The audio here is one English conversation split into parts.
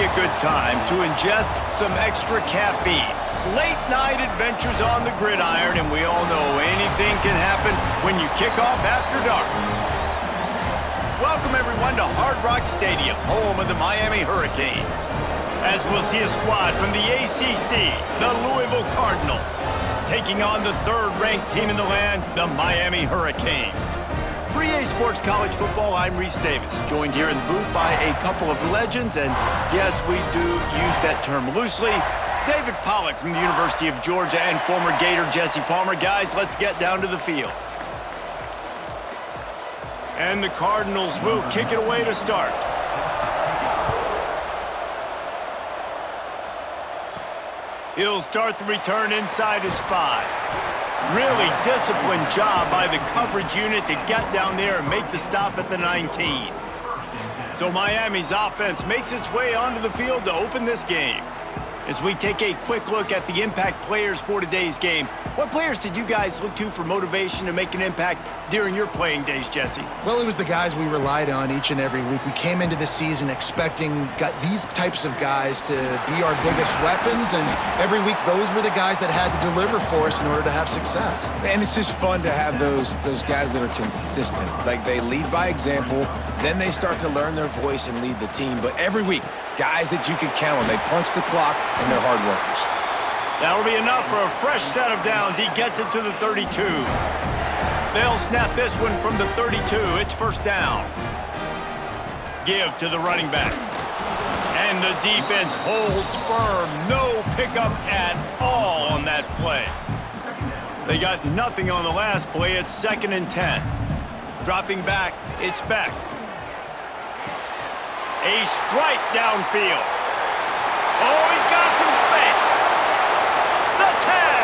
a good time to ingest some extra caffeine. Late night adventures on the gridiron, and we all know anything can happen when you kick off after dark. Welcome everyone to Hard Rock Stadium, home of the Miami Hurricanes. As we'll see a squad from the ACC, the Louisville Cardinals, taking on the third-ranked team in the land, the Miami Hurricanes. For EA Sports College Football, I'm Reese Davis, joined here in the booth by a couple of legends, and yes, we do use that term loosely. David Pollack from the University of Georgia and former Gator Jesse Palmer. Guys, let's get down to the field. And the Cardinals will kick it away to start. He'll start the return inside his 5. Really disciplined job by the coverage unit to get down there and make the stop at the 19. So Miami's offense makes its way onto the field to open this game. As we take a quick look at the impact players for today's game, what players did you guys look to for motivation to make an impact during your playing days, Jesse? Well, it was the guys we relied on each and every week. We came into the season expecting these types of guys to be our biggest weapons, and every week those were the guys that had to deliver for us in order to have success. And it's just fun to have those guys that are consistent. Like, they lead by example, then they start to learn their voice and lead the team. But every week, guys that you can count on. They punch the clock, and they're hard workers. That'll be enough for a fresh set of downs. He gets it to the 32. They'll snap this one from the 32. It's first down. Give to the running back. And the defense holds firm. No pickup at all on that play. They got nothing on the last play. It's 2nd and 10. Dropping back, it's Beck. A strike downfield. Oh, he's got some space. The tag.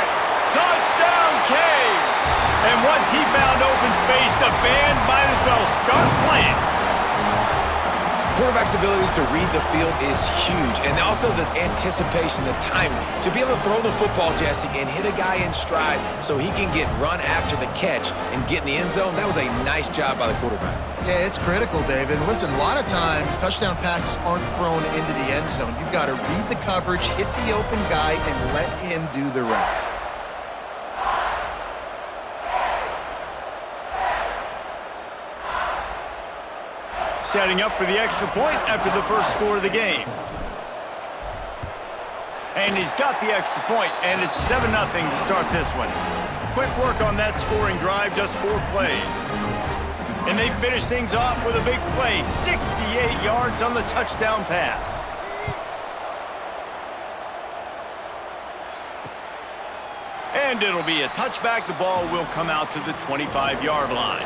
Touchdown, Canes. And once he found open space, the band might as well start playing. Quarterback's abilities to read the field is huge, and also the anticipation, the timing. To be able to throw the football, Jesse, and hit a guy in stride so he can get run after the catch and get in the end zone, that was a nice job by the quarterback. Yeah, it's critical, David. Listen, a lot of times touchdown passes aren't thrown into the end zone. You've got to read the coverage, hit the open guy, and let him do the rest. Setting up for the extra point after the first score of the game. And he's got the extra point, and it's 7-0 to start this one. Quick work on that scoring drive, just 4 plays. And they finish things off with a big play, 68 yards on the touchdown pass. And it'll be a touchback. The ball will come out to the 25-yard line.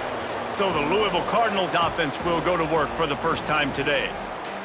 So the Louisville Cardinals offense will go to work for the first time today.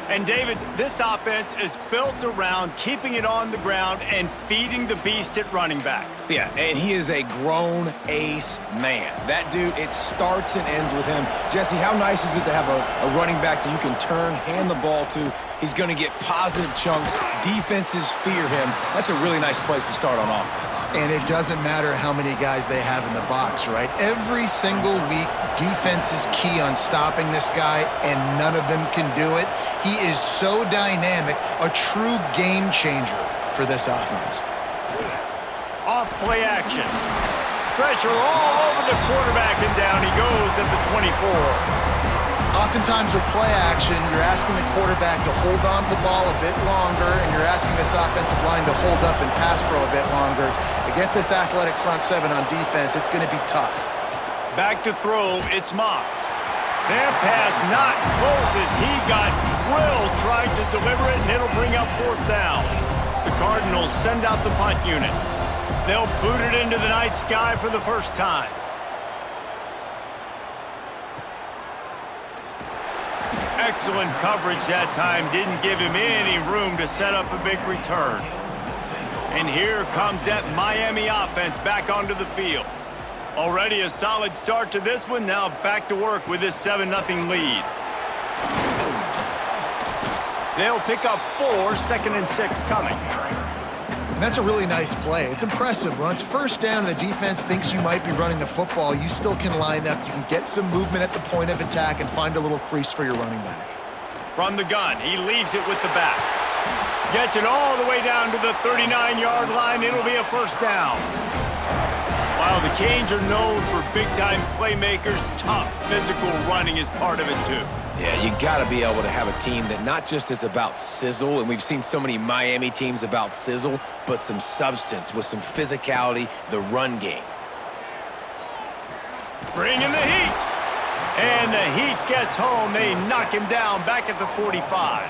And David, this offense is built around keeping it on the ground and feeding the beast at running back. Yeah, and he is a grown ace man. That dude, it starts and ends with him. Jesse, how nice is it to have a running back that you can turn, hand the ball to? He's going to get positive chunks. Defenses fear him. That's a really nice place to start on offense. And it doesn't matter how many guys they have in the box, right? Every single week, defense is key on stopping this guy, and none of them can do it. He is so dynamic, a true game changer for this offense. Off play action. Pressure all over the quarterback, and down he goes at the 24. Oftentimes with play action, you're asking the quarterback to hold on to the ball a bit longer, and you're asking this offensive line to hold up and pass pro a bit longer. Against this athletic front 7 on defense, it's going to be tough. Back to throw, it's Moss. That pass not close as he got drilled trying to deliver it, and it'll bring up 4th down. The Cardinals send out the punt unit. They'll boot it into the night sky for the first time. Excellent coverage that time. Didn't give him any room to set up a big return. And here comes that Miami offense back onto the field. Already a solid start to this one. Now back to work with this 7-0 lead. They'll pick up 4, 2nd and 6 coming. And that's a really nice play. It's impressive. When it's first down and the defense thinks you might be running the football, you still can line up. You can get some movement at the point of attack and find a little crease for your running back. From the gun, he leaves it with the back. Gets it all the way down to the 39-yard line. It'll be a first down. While the Canes are known for big-time playmakers, tough physical running is part of it, too. Yeah, you got to be able to have a team that not just is about sizzle, and we've seen so many Miami teams about sizzle, but some substance with some physicality, the run game. Bringing the heat. And the heat gets home. They knock him down back at the 45.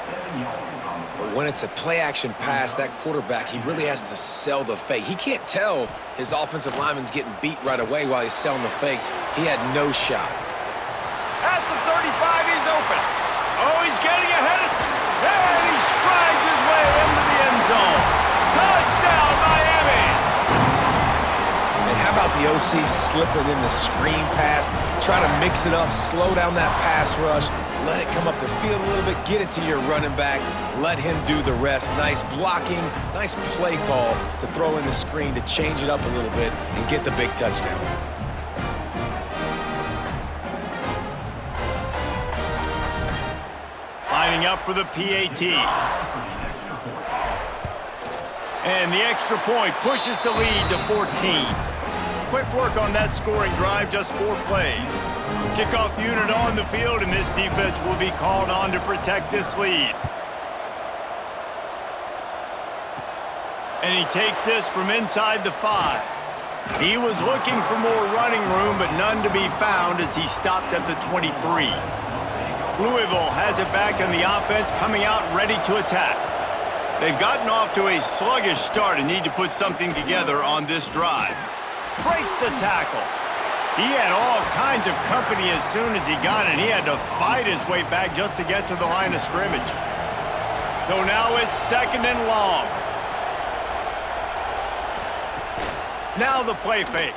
But when it's a play-action pass, that quarterback, he really has to sell the fake. He can't tell his offensive lineman's getting beat right away while he's selling the fake. He had no shot. At the 35, he's open. Oh, he's getting ahead of... And he strides his way into the end zone. Touchdown, Miami! And how about the OC slipping in the screen pass? Try to mix it up, slow down that pass rush, let it come up the field a little bit, get it to your running back, let him do the rest. Nice blocking, nice play call to throw in the screen to change it up a little bit and get the big touchdown. Lining up for the PAT. And the extra point pushes the lead to 14. Quick work on that scoring drive, just 4 plays. Kickoff unit on the field, and this defense will be called on to protect this lead. And he takes this from inside the 5. He was looking for more running room, but none to be found as he stopped at the 23. Louisville has it back in the offense, coming out ready to attack. They've gotten off to a sluggish start and need to put something together on this drive. Breaks the tackle. He had all kinds of company as soon as he got it. He had to fight his way back just to get to the line of scrimmage. So now it's 2nd and long. Now the play fake.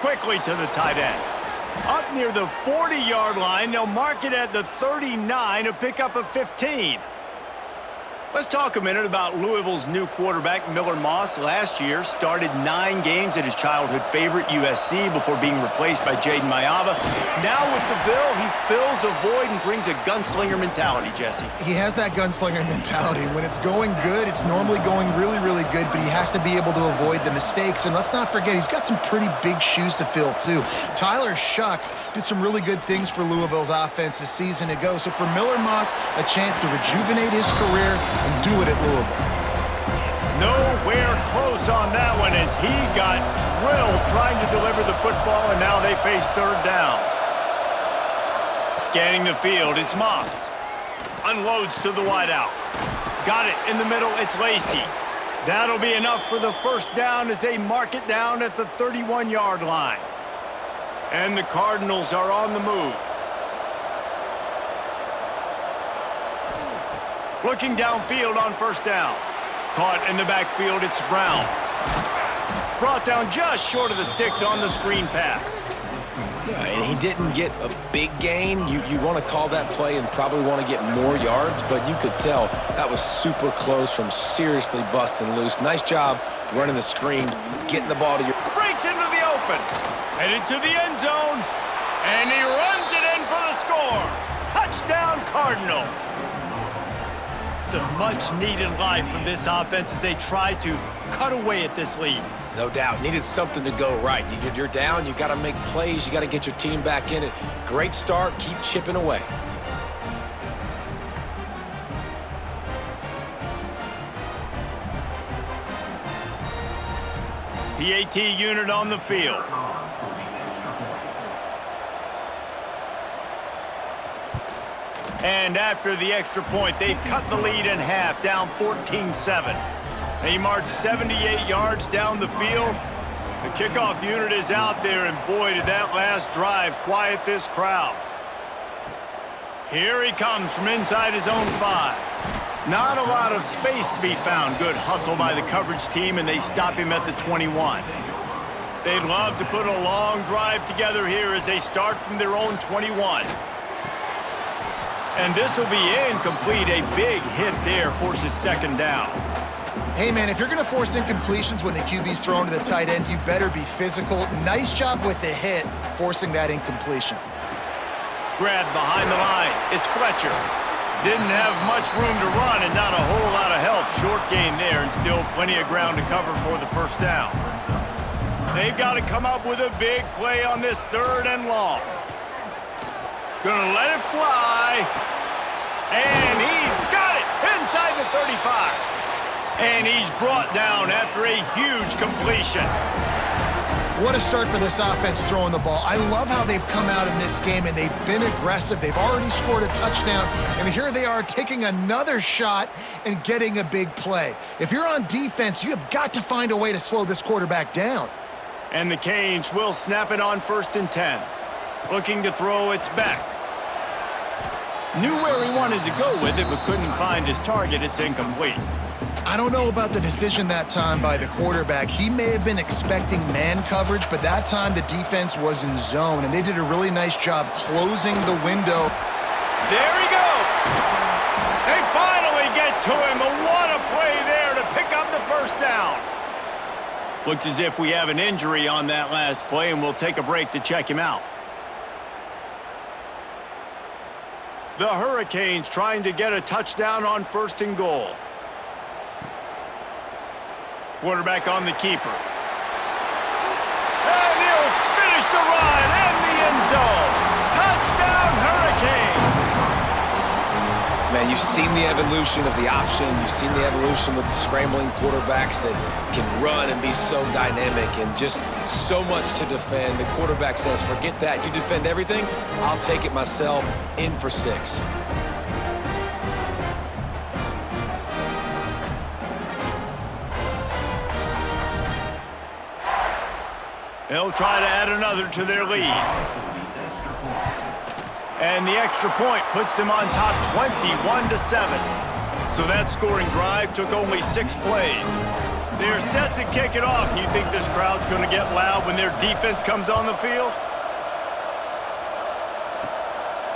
Quickly to the tight end. Up near the 40-yard line, they'll mark it at the 39, a pickup of 15. Let's talk a minute about Louisville's new quarterback, Miller Moss. Last year, started 9 games at his childhood favorite, USC, before being replaced by Jaden Mayava. Now with the Ville, he fills a void and brings a gunslinger mentality, Jesse. He has that gunslinger mentality. When it's going good, it's normally going really, really good, but he has to be able to avoid the mistakes. And let's not forget, he's got some pretty big shoes to fill, too. Tyler Shuck did some really good things for Louisville's offense a season ago. So for Miller Moss, a chance to rejuvenate his career and do it at Louisville. Nowhere close on that one as he got drilled trying to deliver the football, and now they face 3rd down. Scanning the field, it's Moss. Unloads to the wideout. Got it in the middle, it's Lacey. That'll be enough for the first down as they mark it down at the 31-yard line. And the Cardinals are on the move. Looking downfield on 1st down. Caught in the backfield, it's Brown. Brought down just short of the sticks on the screen pass. Yeah, and he didn't get a big gain. You want to call that play and probably want to get more yards, but you could tell that was super close from seriously busting loose. Nice job running the screen, getting the ball to your... Breaks into the open. Headed to the end zone. And he runs it in for the score. Touchdown, Cardinals. It's a much-needed life from this offense as they try to cut away at this lead. No doubt. Needed something to go right. You're down. You got to make plays. You got to get your team back in it. Great start. Keep chipping away. PAT unit on the field. And after the extra point, they've cut the lead in half, down 14-7. They march 78 yards down the field. The kickoff unit is out there, and boy, did that last drive quiet this crowd. Here he comes from inside his own 5. Not a lot of space to be found. Good hustle by the coverage team, and they stop him at the 21. They'd love to put a long drive together here as they start from their own 21. And this will be incomplete. A big hit there forces 2nd down. Hey, man, if you're going to force incompletions when the QB's thrown to the tight end, you better be physical. Nice job with the hit, forcing that incompletion. Grabbed behind the line. It's Fletcher. Didn't have much room to run and not a whole lot of gain there and still plenty of ground to cover for the first down. They've got to come up with a big play on this 3rd and long. Gonna let it fly. And he's got it inside the 35. And he's brought down after a huge completion. What a start for this offense throwing the ball. I love how they've come out in this game, and they've been aggressive. They've already scored a touchdown, and here they are taking another shot and getting a big play. If you're on defense, you have got to find a way to slow this quarterback down. And the Canes will snap it on 1st and 10. Looking to throw, it's back. Knew where he wanted to go with it, but couldn't find his target. It's incomplete. I don't know about the decision that time by the quarterback. He may have been expecting man coverage, but that time the defense was in zone, and they did a really nice job closing the window. There he goes. They finally get to him. But what a play there to pick up the first down. Looks as if we have an injury on that last play, and we'll take a break to check him out. The Hurricanes trying to get a touchdown on 1st and goal. Quarterback on the keeper. And he'll finish the run in the end zone. Touchdown, Hurricanes! Man, you've seen the evolution of the option. You've seen the evolution with the scrambling quarterbacks that can run and be so dynamic and just so much to defend. The quarterback says, forget that. You defend everything, I'll take it myself. In for 6. They'll try to add another to their lead. And the extra point puts them on top 21-7. So that scoring drive took only 6 plays. They're set to kick it off. You think this crowd's going to get loud when their defense comes on the field?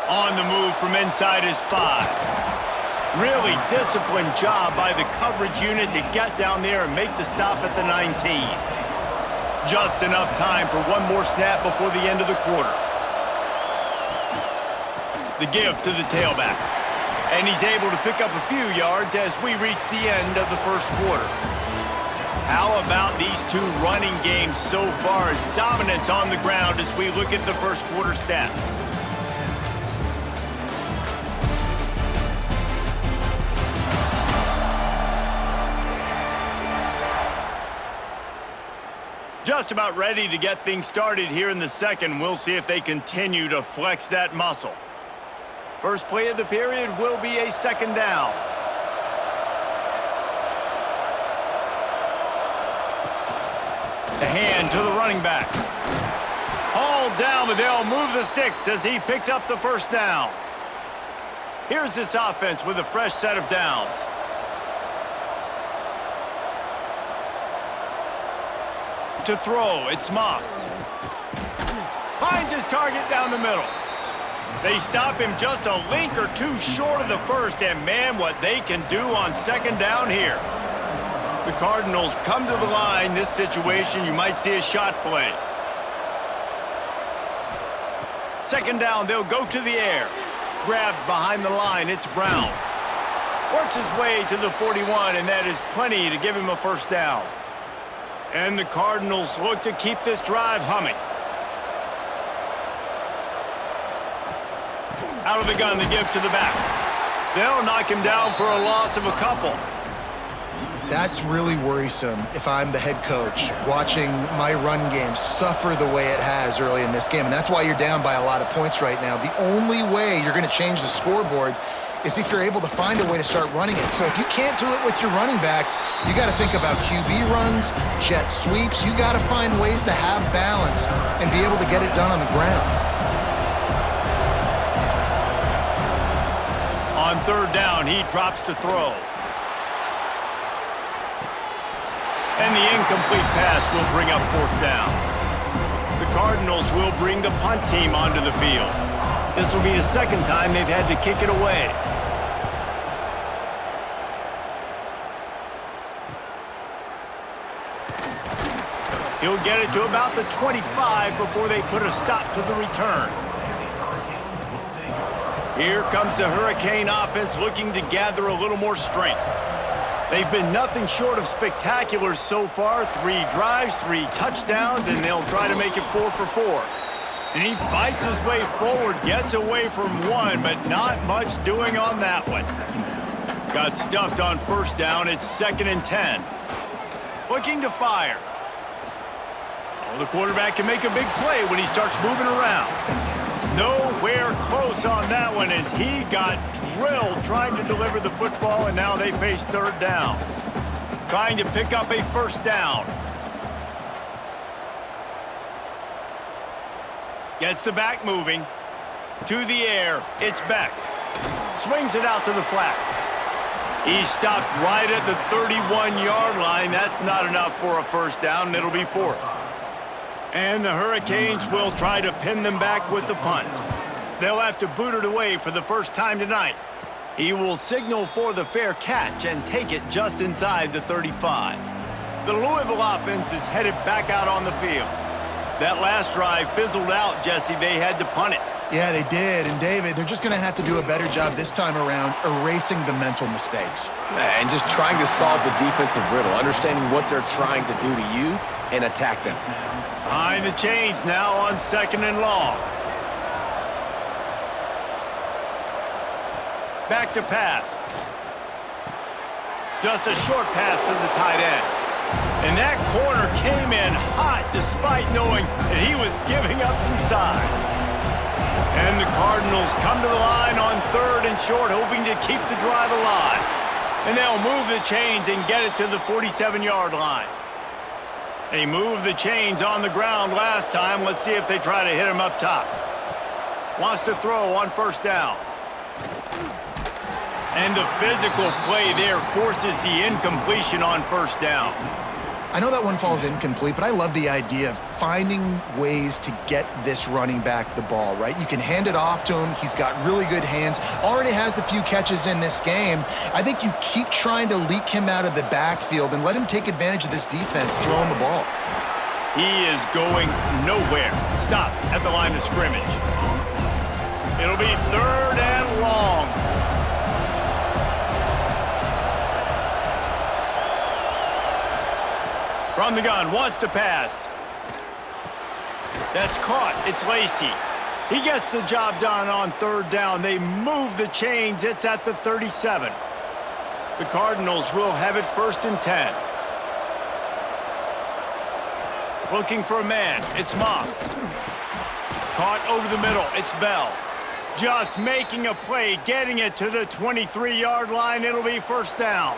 On the move from inside his 5. Really disciplined job by the coverage unit to get down there and make the stop at the 19. Just enough time for one more snap before the end of the quarter. The give to the tailback. And he's able to pick up a few yards as we reach the end of the first quarter. How about these two running games so far? Dominance on the ground as we look at the first quarter stats. Just about ready to get things started here in the second. We'll see if they continue to flex that muscle. First play of the period will be a 2nd down. The hand to the running back. Hauled down, but they'll move the sticks as he picks up the first down. Here's this offense with a fresh set of downs. To throw, it's Moss. Finds his target down the middle. They stop him just a link or two short of the first, and man, what they can do on 2nd down here. The Cardinals come to the line. This situation, you might see a shot play. 2nd down, they'll go to the air. Grabbed behind the line, it's Brown. Works his way to the 41, and that is plenty to give him a first down. And the Cardinals look to keep this drive humming. Out of the gun to give to the back. They'll knock him down for a loss of a couple. That's really worrisome if I'm the head coach, watching my run game suffer the way it has early in this game. And that's why you're down by a lot of points right now. The only way you're going to change the scoreboard is if you're able to find a way to start running it. So if you can't do it with your running backs, you got to think about QB runs, jet sweeps. You got to find ways to have balance and be able to get it done on the ground. On 3rd down, he drops to throw. And the incomplete pass will bring up 4th down. The Cardinals will bring the punt team onto the field. This will be the 2nd time they've had to kick it away. He'll get it to about the 25 before they put a stop to the return. Here comes the Hurricane offense looking to gather a little more strength. They've been nothing short of spectacular so far. 3 drives, 3 touchdowns, and they'll try to make it 4 for 4. And he fights his way forward, gets away from one, but not much doing on that one. Got stuffed on first down. It's 2nd and 10. Looking to fire. Oh, the quarterback can make a big play when he starts moving around. Nowhere close on that one as he got drilled trying to deliver the football, and now they face 3rd down. Trying to pick up a first down. Gets the back moving. To the air. It's Beck. Swings it out to the flat. He stopped right at the 31-yard line. That's not enough for a first down, and it'll be 4th. And the Hurricanes will try to pin them back with the punt. They'll have to boot it away for the first time tonight. He will signal for the fair catch and take it just inside the 35. The Louisville offense is headed back out on the field. That last drive fizzled out, Jesse. They had to punt it. Yeah, they did. And, David, they're just going to have to do a better job this time around erasing the mental mistakes. And just trying to solve the defensive riddle, understanding what they're trying to do to you and attack them. Behind the chains now on 2nd and long. Back to pass. Just a short pass to the tight end. And that corner came in hot despite knowing that he was giving up some size. And the Cardinals come to the line on 3rd and short, hoping to keep the drive alive. And they'll move the chains and get it to the 47-yard line. They moved the chains on the ground last time. Let's see if they try to hit him up top. Wants to throw on first down. And the physical play there forces the incompletion on first down. I know that one falls incomplete, but I love the idea of finding ways to get this running back the ball, right? You can hand it off to him. He's got really good hands. Already has a few catches in this game. I think you keep trying to leak him out of the backfield and let him take advantage of this defense throwing the ball. He is going nowhere. Stop at the line of scrimmage. It'll be 3rd and long. From the gun, wants to pass. That's caught. It's Lacey. He gets the job done on 3rd down. They move the chains. It's at the 37. The Cardinals will have it 1st and 10. Looking for a man. It's Moss. Caught over the middle. It's Bell. Just making a play, getting it to the 23-yard line. It'll be 1st down.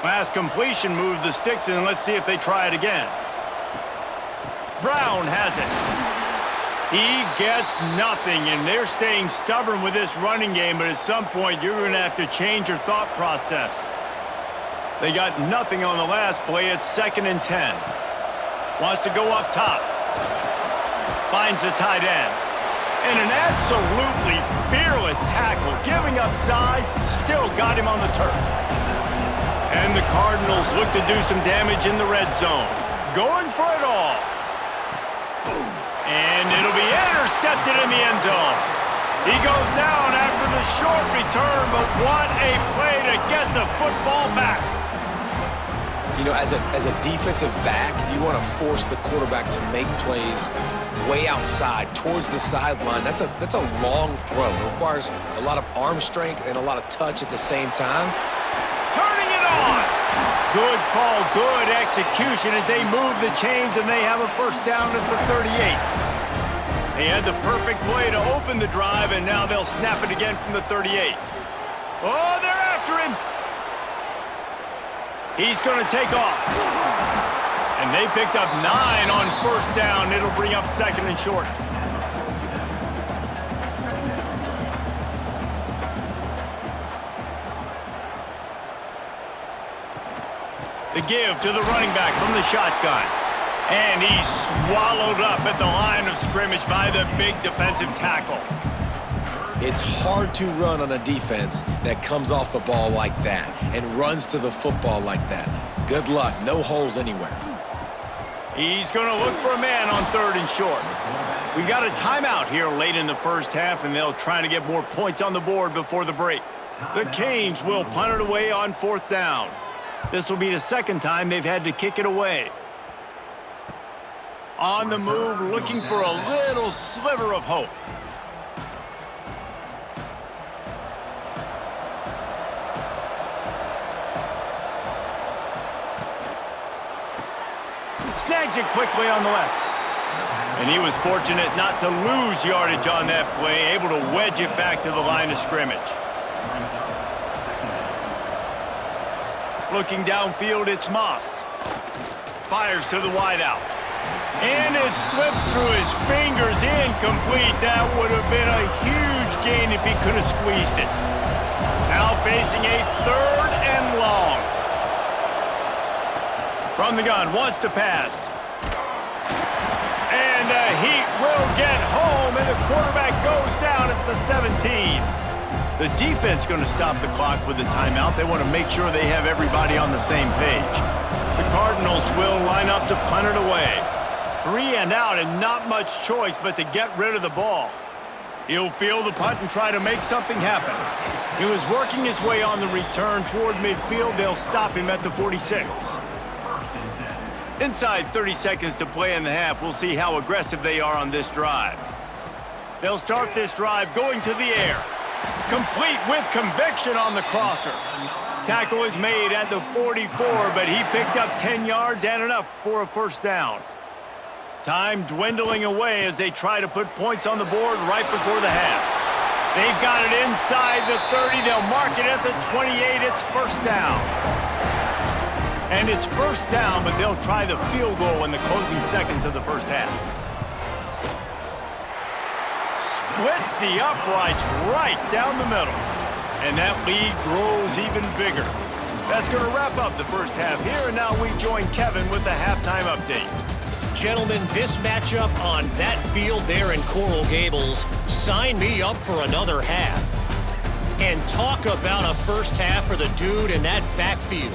Last completion moved the sticks, and let's see if they try it again. Brown has it. He gets nothing, and they're staying stubborn with this running game, but at some point you're going to have to change your thought process. They got nothing on the last play. It's 2nd and 10. Wants to go up top. Finds the tight end. And an absolutely fearless tackle, giving up size, still got him on the turf. And the Cardinals look to do some damage in the red zone. Going for it all. And it'll be intercepted in the end zone. He goes down after the short return, but what a play to get the football back. You know, as a defensive back, you want to force the quarterback to make plays way outside, towards the sideline. That's a long throw. It requires a lot of arm strength and a lot of touch at the same time. Turning it on. Good call, good execution as they move the chains, and they have a 1st down at the 38. They had the perfect play to open the drive, and now they'll snap it again from the 38. Oh, they're after him. He's going to take off. And they picked up 9 on 1st down. It'll bring up 2nd and short. The give to the running back from the shotgun. And he's swallowed up at the line of scrimmage by the big defensive tackle. It's hard to run on a defense that comes off the ball like that and runs to the football like that. Good luck. No holes anywhere. He's going to look for a man on 3rd and short. We got a timeout here late in the first half, and they'll try to get more points on the board before the break. The Canes will punt it away on 4th down. This will be the second time they've had to kick it away. On the move, looking for a little sliver of hope. Snags it quickly on the left. And he was fortunate not to lose yardage on that play, able to wedge it back to the line of scrimmage. Looking downfield, it's Moss. Fires to the wideout. And it slips through his fingers, incomplete. That would have been a huge gain if he could have squeezed it. Now facing a 3rd and long. From the gun, wants to pass. And the Heat will get home, and the quarterback goes down at the 17. The defense going to stop the clock with a timeout. They want to make sure they have everybody on the same page. The Cardinals will line up to punt it away. 3 and out, and not much choice but to get rid of the ball. He'll field the punt and try to make something happen. He was working his way on the return toward midfield. They'll stop him at the 46. Inside 30 seconds to play in the half. We'll see how aggressive they are on this drive. They'll start this drive going to the air. Complete with conviction on the crosser. Tackle is made at the 44, but he picked up 10 yards and enough for a 1st down. Time dwindling away as they try to put points on the board right before the half. They've got it inside the 30. They'll mark it at the 28. It's 1st down. And it's 1st down, but they'll try the field goal in the closing seconds of the 1st half. Splits the uprights right down the middle. And that lead grows even bigger. That's going to wrap up the 1st half here, and now we join Kevin with the halftime update. Gentlemen, this matchup on that field there in Coral Gables, sign me up for another half. And talk about a 1st half for the dude in that backfield.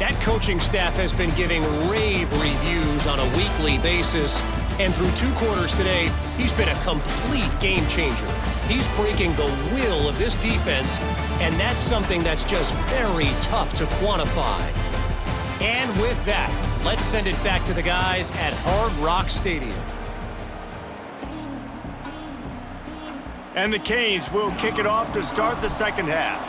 That coaching staff has been giving rave reviews on a weekly basis, and through 2 quarters today, he's been a complete game changer. He's breaking the will of this defense, and that's something that's just very tough to quantify. And with that, let's send it back to the guys at Hard Rock Stadium. And the Canes will kick it off to start the 2nd half.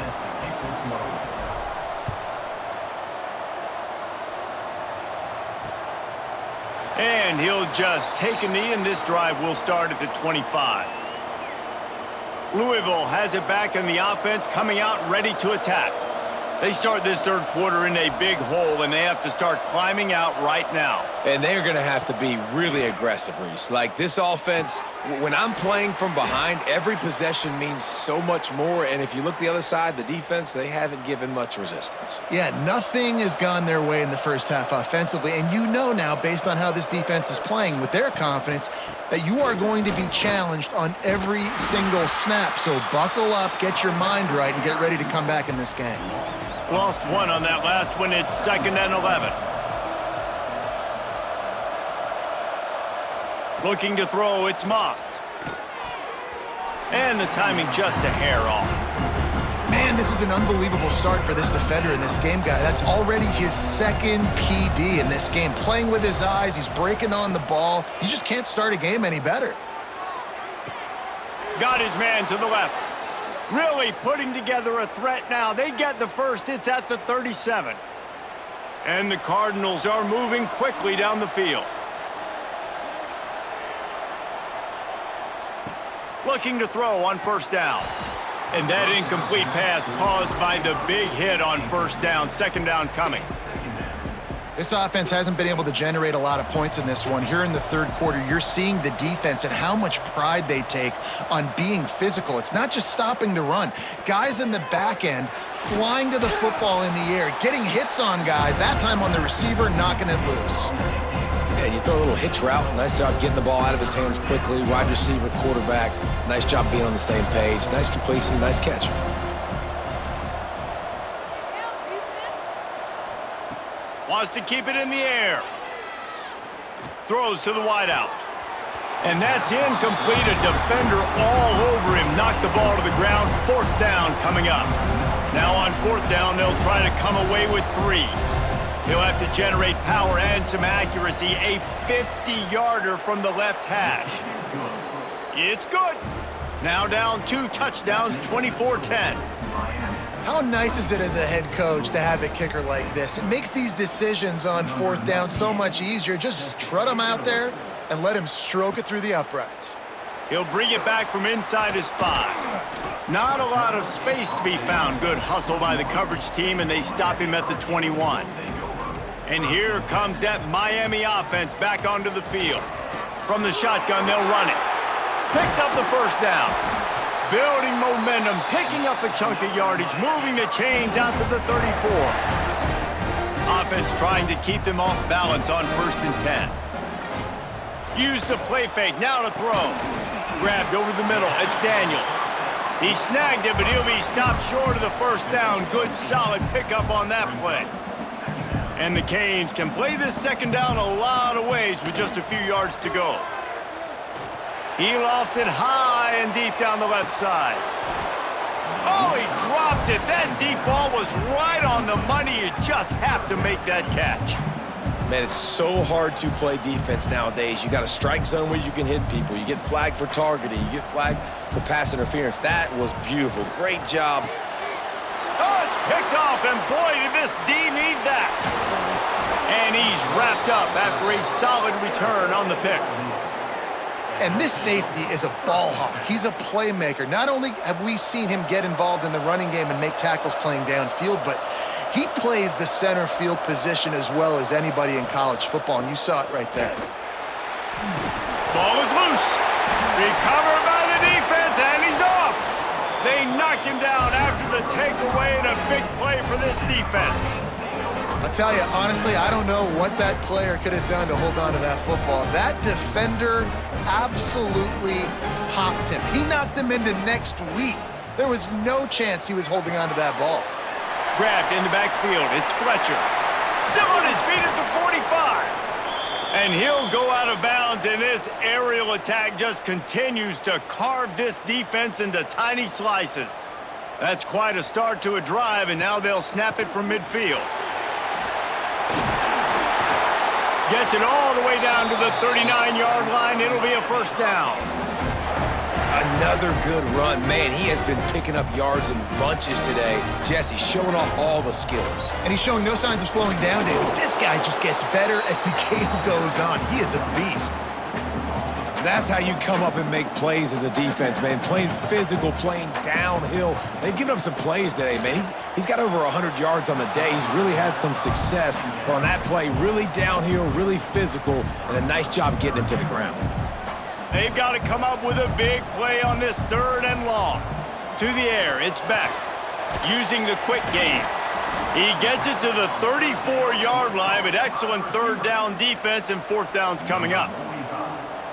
And he'll just take a knee, and this drive will start at the 25. Louisville has it back, and the offense coming out ready to attack. They start this 3rd quarter in a big hole, and they have to start climbing out right now. And they're going to have to be really aggressive, Reese. Like, this offense, when I'm playing from behind, every possession means so much more. And if you look the other side, the defense, they haven't given much resistance. Yeah, nothing has gone their way in the 1st half offensively. And you know now, based on how this defense is playing with their confidence, that you are going to be challenged on every single snap. So buckle up, get your mind right, and get ready to come back in this game. Lost 1 on that last one. It's 2nd and 11. Looking to throw, it's Moss. And the timing just a hair off. Man, this is an unbelievable start for this defender in this game, guy. That's already his 2nd PD in this game. Playing with his eyes, he's breaking on the ball. You just can't start a game any better. Got his man to the left. Really putting together a threat now. They get the 1st. It's at the 37. And the Cardinals are moving quickly down the field. Looking to throw on 1st down. And that incomplete pass caused by the big hit on 1st down. 2nd down coming. This offense hasn't been able to generate a lot of points in this one. Here in the 3rd quarter, you're seeing the defense and how much pride they take on being physical. It's not just stopping the run. Guys in the back end flying to the football in the air, getting hits on guys, that time on the receiver, knocking it loose. Yeah, you throw a little hitch route. Nice job getting the ball out of his hands quickly. Wide receiver, quarterback. Nice job being on the same page. Nice completion, nice catch. Wants to keep it in the air. Throws to the wideout. And that's incomplete. A defender all over him. Knocked the ball to the ground. 4th down coming up. Now on 4th down, they'll try to come away with 3. He'll have to generate power and some accuracy. A 50-yarder from the left hash. It's good. Now down 2 touchdowns, 24-10. How nice is it as a head coach to have a kicker like this? It makes these decisions on 4th down so much easier. Just trot him out there and let him stroke it through the uprights. He'll bring it back from inside his 5. Not a lot of space to be found. Good hustle by the coverage team, and they stop him at the 21. And here comes that Miami offense back onto the field. From the shotgun, they'll run it. Picks up the 1st down. Building momentum, picking up a chunk of yardage, moving the chains out to the 34. Offense trying to keep them off balance on 1st and 10. Use the play fake, now to throw. Grabbed over the middle, it's Daniels. He snagged it, but he'll be stopped short of the 1st down. Good, solid pickup on that play. And the Canes can play this 2nd down a lot of ways with just a few yards to go. He lofts it high and deep down the left side. Oh, he dropped it. That deep ball was right on the money. You just have to make that catch. Man, it's so hard to play defense nowadays. You got a strike zone where you can hit people. You get flagged for targeting. You get flagged for pass interference. That was beautiful. Great job. Oh, it's picked off, and boy, did this D need that. And he's wrapped up after a solid return on the pick. And this safety is a ball hawk. He's a playmaker. Not only have we seen him get involved in the running game and make tackles playing downfield, but he plays the center field position as well as anybody in college football, and you saw it right there. Ball is loose. Recovered by the defense, and he's off. They knocked him down after the takeaway, and a big play for this defense. I'll tell you, honestly, I don't know what that player could have done to hold on to that football. That defender absolutely popped him. He knocked him into next week. There was no chance he was holding on to that ball. Grabbed in the backfield. It's Fletcher. Still on his feet at the 45. And he'll go out of bounds, and this aerial attack just continues to carve this defense into tiny slices. That's quite a start to a drive, and now they'll snap it from midfield. Gets it all the way down to the 39-yard line. It'll be a 1st down. Another good run. Man, he has been picking up yards in bunches today. Jesse showing off all the skills. And he's showing no signs of slowing down, David. This guy just gets better as the game goes on. He is a beast. That's how you come up and make plays as a defense, man. Playing physical, playing downhill. They've given up some plays today, man. He's got over 100 yards on the day. He's really had some success. But on that play, really downhill, really physical, and a nice job getting him to the ground. They've got to come up with a big play on this 3rd and long. To the air, it's back. Using the quick game. He gets it to the 34-yard line, but excellent 3rd down defense, and 4th down's coming up.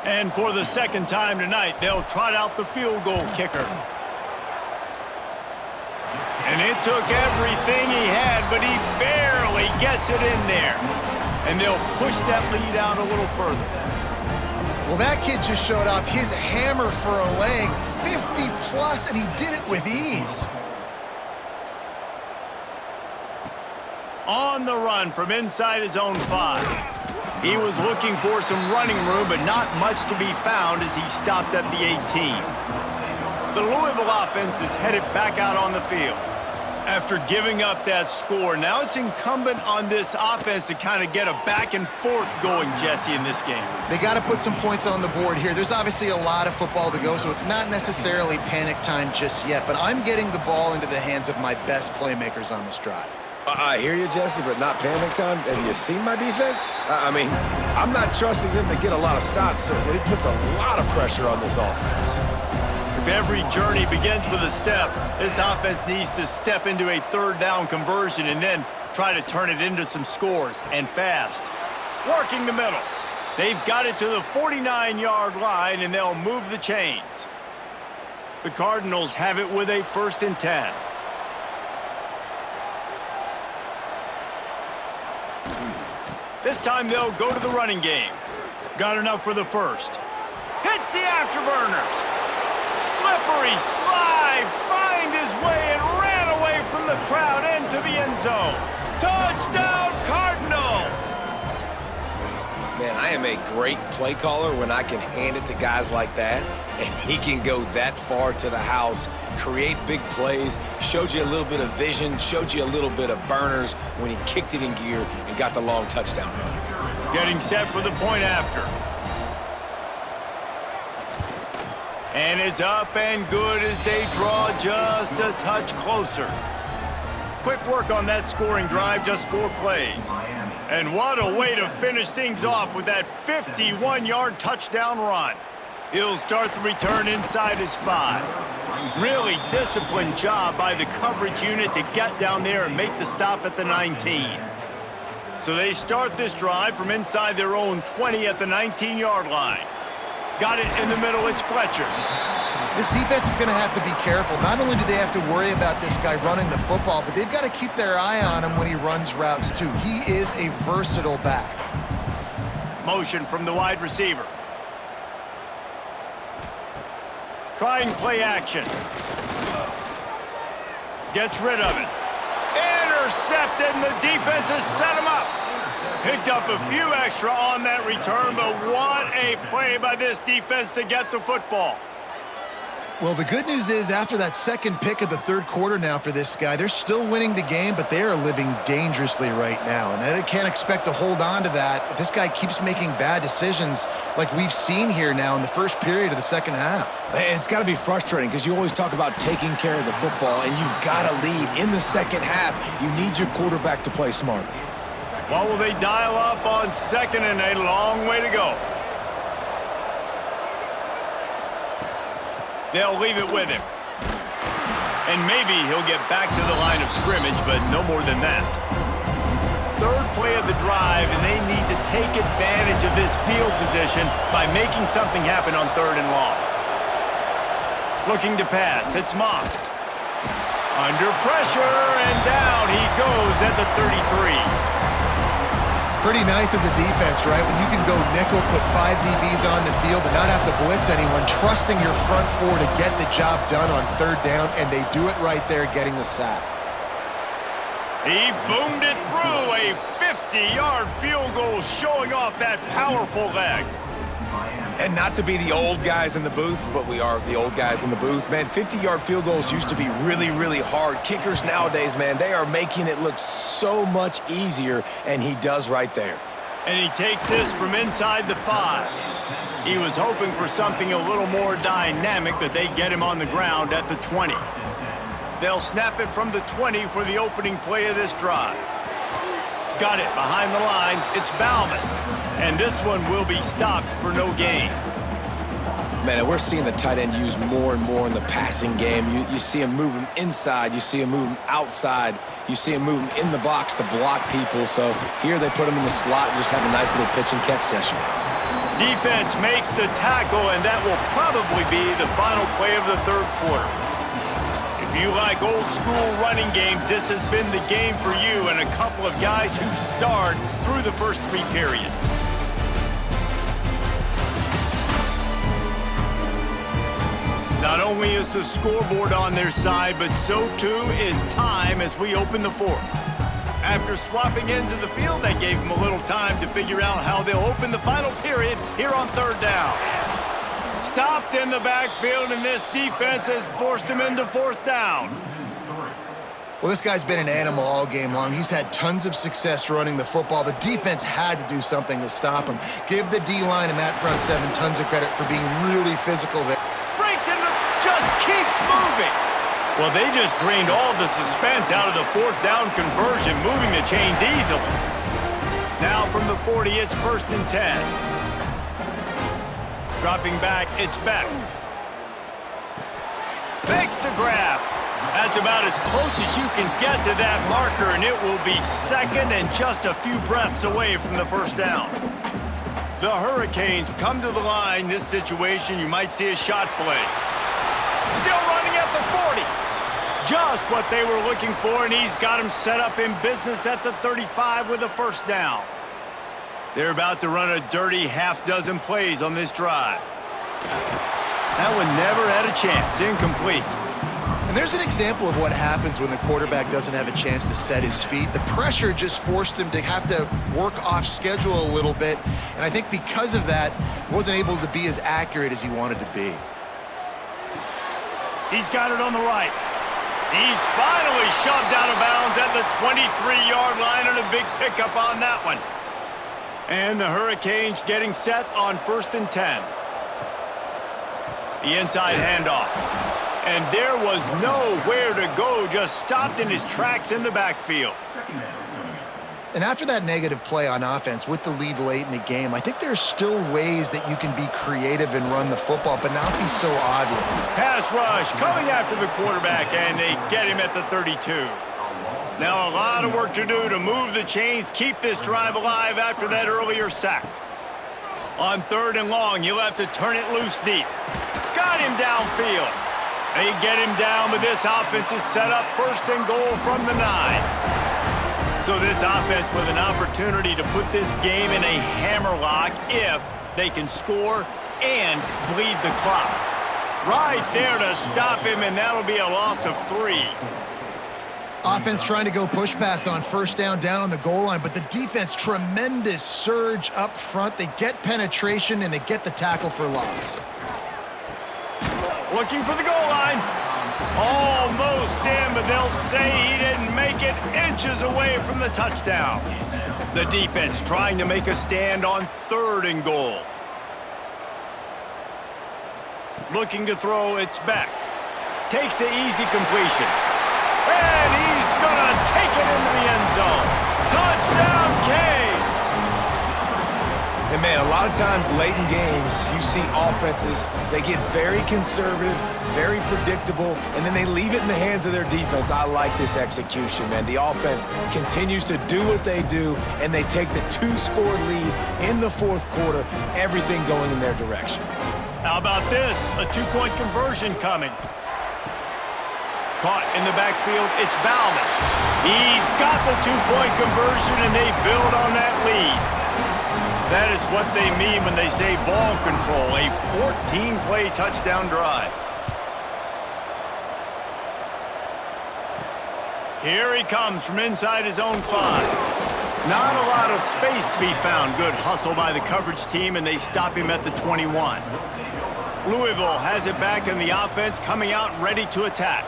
And for the 2nd time tonight, they'll trot out the field goal kicker. And it took everything he had, but he barely gets it in there. And they'll push that lead out a little further. Well, that kid just showed off his hammer for a leg, 50+, and he did it with ease. On the run from inside his own 5. He was looking for some running room, but not much to be found as he stopped at the 18. The Louisville offense is headed back out on the field. After giving up that score, now it's incumbent on this offense to kind of get a back and forth going, Jesse, in this game. They got to put some points on the board here. There's obviously a lot of football to go, so it's not necessarily panic time just yet, but I'm getting the ball into the hands of my best playmakers on this drive. I hear you, Jesse, but not panic time. Have you seen my defense? I mean, I'm not trusting them to get a lot of stops, so it puts a lot of pressure on this offense. If every journey begins with a step, this offense needs to step into a 3rd down conversion and then try to turn it into some scores, and fast. Working the middle. They've got it to the 49-yard line, and they'll move the chains. The Cardinals have it with a 1st and 10. This time they'll go to the running game. Got enough for the 1st. Hits the afterburners. Slippery slide, find his way, and ran away from the end zone. Touchdown, Cardinals! Man, I am a great play caller when I can hand it to guys like that, and he can go that far to the house, create big plays, showed you a little bit of vision, showed you a little bit of burners when he kicked it in gear and got the long touchdown run. Getting set for the point after. And it's up and good as they draw just a touch closer. Quick work on that scoring drive, just 4 plays. And what a way to finish things off with that 51-yard touchdown run. He'll start the return inside his 5. Really disciplined job by the coverage unit to get down there and make the stop at the 19. So they start this drive from inside their own 20 at the 19-yard line. Got it in the middle, it's Fletcher. This defense is going to have to be careful. Not only do they have to worry about this guy running the football, but they've got to keep their eye on him when he runs routes too. He is a versatile back. Motion from the wide receiver. Trying play action. Gets rid of it. Intercepted, and the defense has set him up. Picked up a few extra on that return, but what a play by this defense to get the football. Well, the good news is after that second pick of the third quarter now for this guy, they're still winning the game, but they are living dangerously right now. And they can't expect to hold on to that if this guy keeps making bad decisions like we've seen here now in the first period of the second half. Man, it's got to be frustrating because you always talk about taking care of the football, and you've got to lead in the second half. You need your quarterback to play smarter. Well, will they dial up on 2nd and a long way to go? They'll leave it with him. And maybe he'll get back to the line of scrimmage, but no more than that. Third play of the drive, and they need to take advantage of this field position by making something happen on 3rd and long. Looking to pass, it's Moss. Under pressure, and down he goes at the 33. Pretty nice as a defense, right? When you can go nickel, put 5 DBs on the field and not have to blitz anyone, trusting your front 4 to get the job done on 3rd down, and they do it right there, getting the sack. He boomed it through, a 50-yard field goal showing off that powerful leg. And not to be the old guys in the booth, but we are the old guys in the booth. Man, 50-yard field goals used to be really, really hard. Kickers nowadays, man, they are making it look so much easier, and he does right there. And he takes this from inside the 5. He was hoping for something a little more dynamic, but they get him on the ground at the 20. They'll snap it from the 20 for the opening play of this drive. Got it behind the line. It's Bauman. And this one will be stopped for no gain. Man, we're seeing the tight end used more and more in the passing game. You see him moving inside. You see him moving outside. You see him moving in the box to block people. So here they put him in the slot and just have a nice little pitch and catch session. Defense makes the tackle, and that will probably be the final play of the 3rd quarter. If you like old-school running games, this has been the game for you and a couple of guys who starred through the first 3 periods. Not only is the scoreboard on their side, but so too is time as we open the 4th. After swapping ends of the field, that gave them a little time to figure out how they'll open the final period here on 3rd down. Stopped in the backfield, and this defense has forced him into 4th down. Well, this guy's been an animal all game long. He's had tons of success running the football. The defense had to do something to stop him. Give the D-line and that front 7 tons of credit for being really physical there. Breaks into, just keeps moving. Well, they just drained all the suspense out of the 4th down conversion, moving the chains easily. Now from the 40, it's 1st and 10. Dropping back, it's Beck. Makes the grab. That's about as close as you can get to that marker, and it will be 2nd and just a few breaths away from the 1st down. The Hurricanes come to the line. This situation, you might see a shot play. Still running at the 40. Just what they were looking for, and he's got him set up in business at the 35 with a 1st down. They're about to run a dirty half-dozen plays on this drive. That one never had a chance. Incomplete. And there's an example of what happens when the quarterback doesn't have a chance to set his feet. The pressure just forced him to have to work off schedule a little bit. And I think because of that, he wasn't able to be as accurate as he wanted to be. He's got it on the right. He's finally shoved out of bounds at the 23-yard line, and a big pickup on that one. And the Hurricanes getting set on 1st and 10. The inside handoff. And there was nowhere to go, just stopped in his tracks in the backfield. And after that negative play on offense with the lead late in the game, I think there's still ways that you can be creative and run the football, but not be so obvious. Pass rush coming after the quarterback, and they get him at the 32. Now a lot of work to do to move the chains, keep this drive alive after that earlier sack. On 3rd and long, you'll have to turn it loose deep. Got him downfield. They get him down, but this offense is set up 1st and goal from the 9. So this offense with an opportunity to put this game in a hammerlock if they can score and bleed the clock. Right there to stop him, and that'll be a loss of 3. Offense trying to go push pass on 1st down on the goal line, but the defense, tremendous surge up front. They get penetration, and they get the tackle for loss. Looking for the goal line. Almost in, but they'll say he didn't make it, inches away from the touchdown. The defense trying to make a stand on 3rd and goal. Looking to throw, it's back. Takes the easy completion. And he's gonna take it into the end zone. Touchdown, Canes! And, man, a lot of times late in games, you see offenses, they get very conservative, very predictable, and then they leave it in the hands of their defense. I like this execution, man. The offense continues to do what they do, and they take the 2-score lead in the 4th quarter, everything going in their direction. How about this? A 2-point conversion coming. Caught in the backfield, it's Bauman. He's got the 2-point conversion, and they build on that lead. That is what they mean when they say ball control, a 14-play touchdown drive. Here he comes from inside his own 5. Not a lot of space to be found. Good hustle by the coverage team, and they stop him at the 21. Louisville has it back in the offense, coming out ready to attack.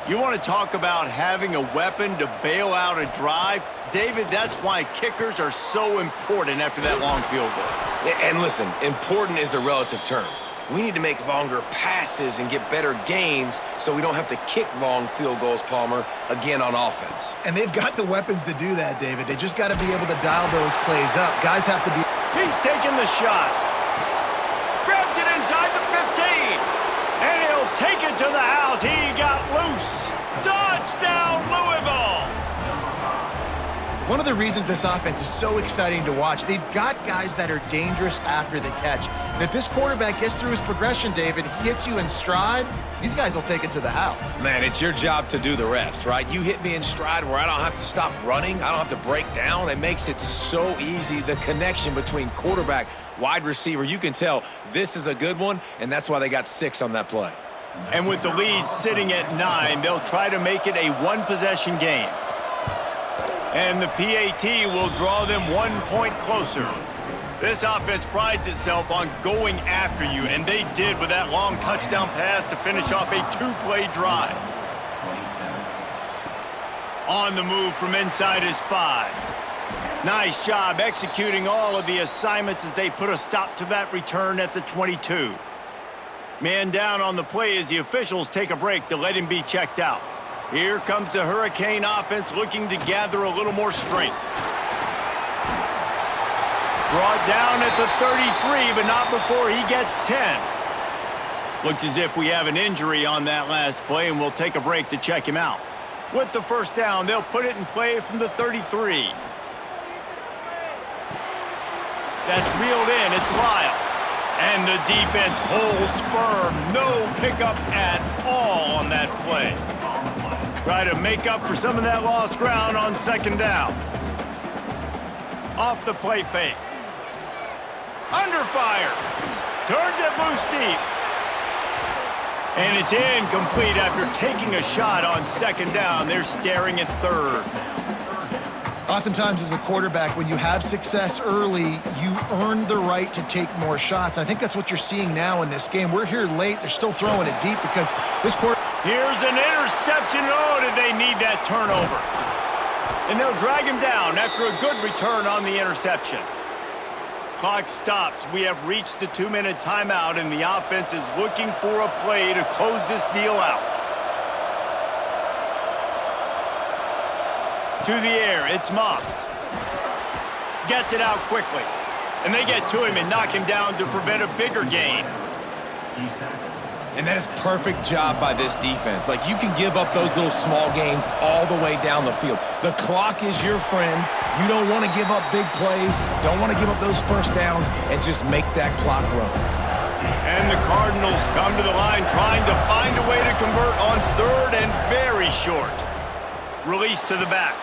You want to talk about having a weapon to bail out a drive? David, that's why kickers are so important after that long field goal. And listen, important is a relative term. We need to make longer passes and get better gains so we don't have to kick long field goals, Palmer, again on offense. And they've got the weapons to do that, David. They just got to be able to dial those plays up. Guys have to be... He's taking the shot. Grabs it inside the 15. And he'll take it to the house. He got loose. Touchdown, Louisville! One of the reasons this offense is so exciting to watch, they've got guys that are dangerous after the catch. And if this quarterback gets through his progression, David, hits you in stride, these guys will take it to the house. Man, it's your job to do the rest, right? You hit me in stride where I don't have to stop running. I don't have to break down. It makes it so easy, the connection between quarterback, wide receiver. You can tell this is a good one, and that's why they got 6 on that play. And with the lead sitting at 9, they'll try to make it a one-possession game. And the PAT will draw them 1 point closer. This offense prides itself on going after you, and they did with that long touchdown pass to finish off a 2-play drive. On the move from inside his 5. Nice job executing all of the assignments as they put a stop to that return at the 22. Man down on the play as the officials take a break to let him be checked out. Here comes the Hurricane offense looking to gather a little more strength. Brought down at the 33, but not before he gets 10. Looks as if we have an injury on that last play, and we'll take a break to check him out. With the first down, they'll put it in play from the 33. That's reeled in. It's Lyle. And the defense holds firm. No pickup at all on that play. Try to make up for some of that lost ground on second down. Off the play fake. Under fire. Turns it loose deep. And it's incomplete after taking a shot on second down. They're staring at third. Oftentimes as a quarterback, when you have success early, you earn the right to take more shots. And I think that's what you're seeing now in this game. We're here late. They're still throwing it deep because this quarter... Here's an interception. Oh, did they need that turnover? And they'll drag him down after a good return on the interception. Clock stops. We have reached the 2-minute timeout, and the offense is looking for a play to close this deal out. To the air, it's Moss. Gets it out quickly. And they get to him and knock him down to prevent a bigger gain. And that is perfect job by this defense. Like, you can give up those little small gains all the way down the field. The clock is your friend. You don't want to give up big plays, don't want to give up those first downs, and just make that clock run. And the Cardinals come to the line trying to find a way to convert on third and very short. Release to the back.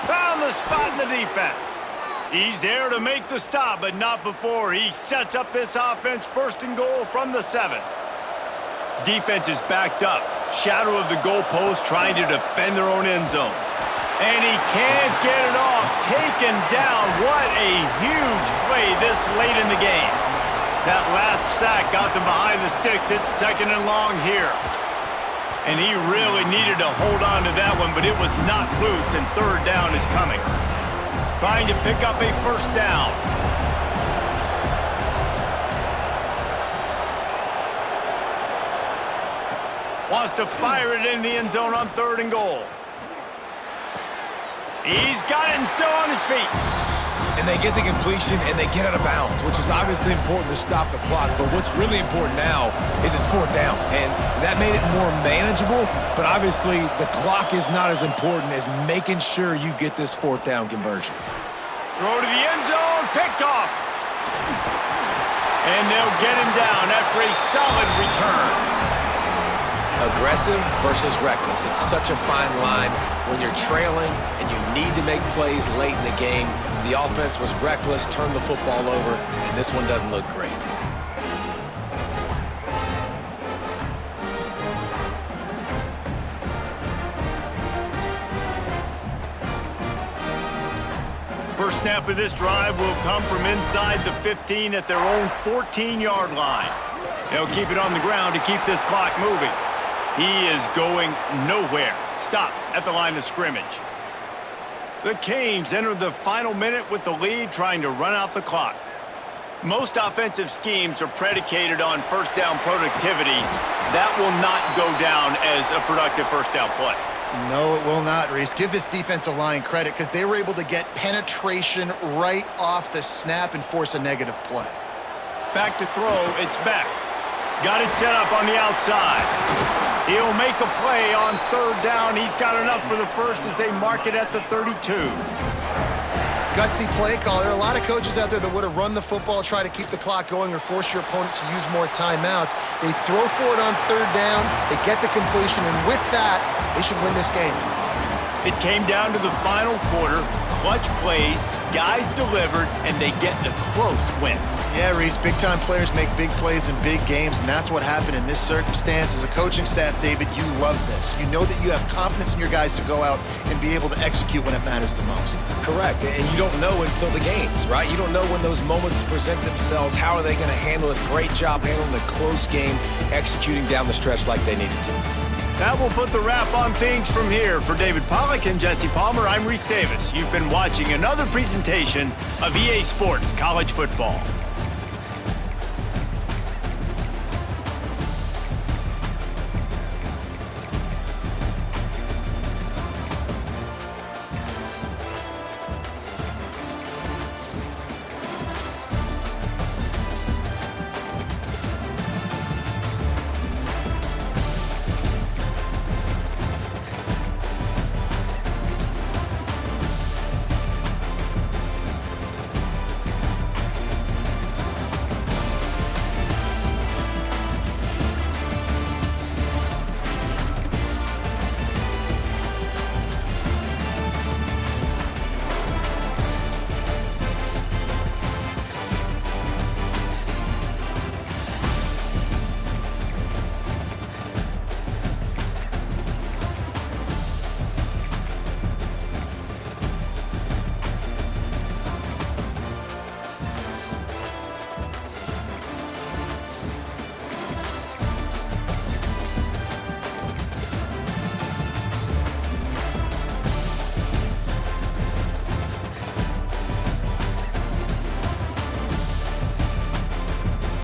Found the spot in the defense. He's there to make the stop, but not before he sets up this offense. First and goal from the 7. Defense is backed up. Shadow of the goalpost trying to defend their own end zone. And he can't get it off. Taken down. What a huge play this late in the game. That last sack got them behind the sticks. It's second and long here. And he really needed to hold on to that one, but it was not loose, and third down is coming. Trying to pick up a first down. Wants to fire it in the end zone on third and goal. He's got it and still on his feet. And they get the completion, and they get out of bounds, which is obviously important to stop the clock. But what's really important now is it's fourth down. And that made it more manageable, but obviously the clock is not as important as making sure you get this fourth down conversion. Throw to the end zone, picked off. And they'll get him down after a solid return. Aggressive versus reckless. It's such a fine line when you're trailing and you need to make plays late in the game. The offense was reckless, turned the football over, and this one doesn't look great. First snap of this drive will come from inside the 15 at their own 14-yard line. They'll keep it on the ground to keep this clock moving. He is going nowhere. Stop at the line of scrimmage. The Canes enter the final minute with the lead, trying to run out the clock. Most offensive schemes are predicated on first down productivity. That will not go down as a productive first down play. No, it will not, Reese. Give this defensive line credit because they were able to get penetration right off the snap and force a negative play. Back to throw, it's back. Got it set up on the outside. He'll make a play on third down. He's got enough for the first as they mark it at the 32. Gutsy play call. There are a lot of coaches out there that would have run the football, try to keep the clock going, or force your opponent to use more timeouts. They throw for it on third down. They get the completion, and with that, they should win this game. It came down to the final quarter. Clutch plays, guys delivered, and they get a close win. Yeah, Reese, big-time players make big plays in big games, and that's what happened in this circumstance. As a coaching staff, David, you love this. You know that you have confidence in your guys to go out and be able to execute when it matters the most. Correct, and you don't know until the games, right? You don't know when those moments present themselves. How are they going to handle it? Great job handling a close game, executing down the stretch like they needed to. That will put the wrap on things from here. For David Pollack and Jesse Palmer, I'm Reese Davis. You've been watching another presentation of EA Sports College Football.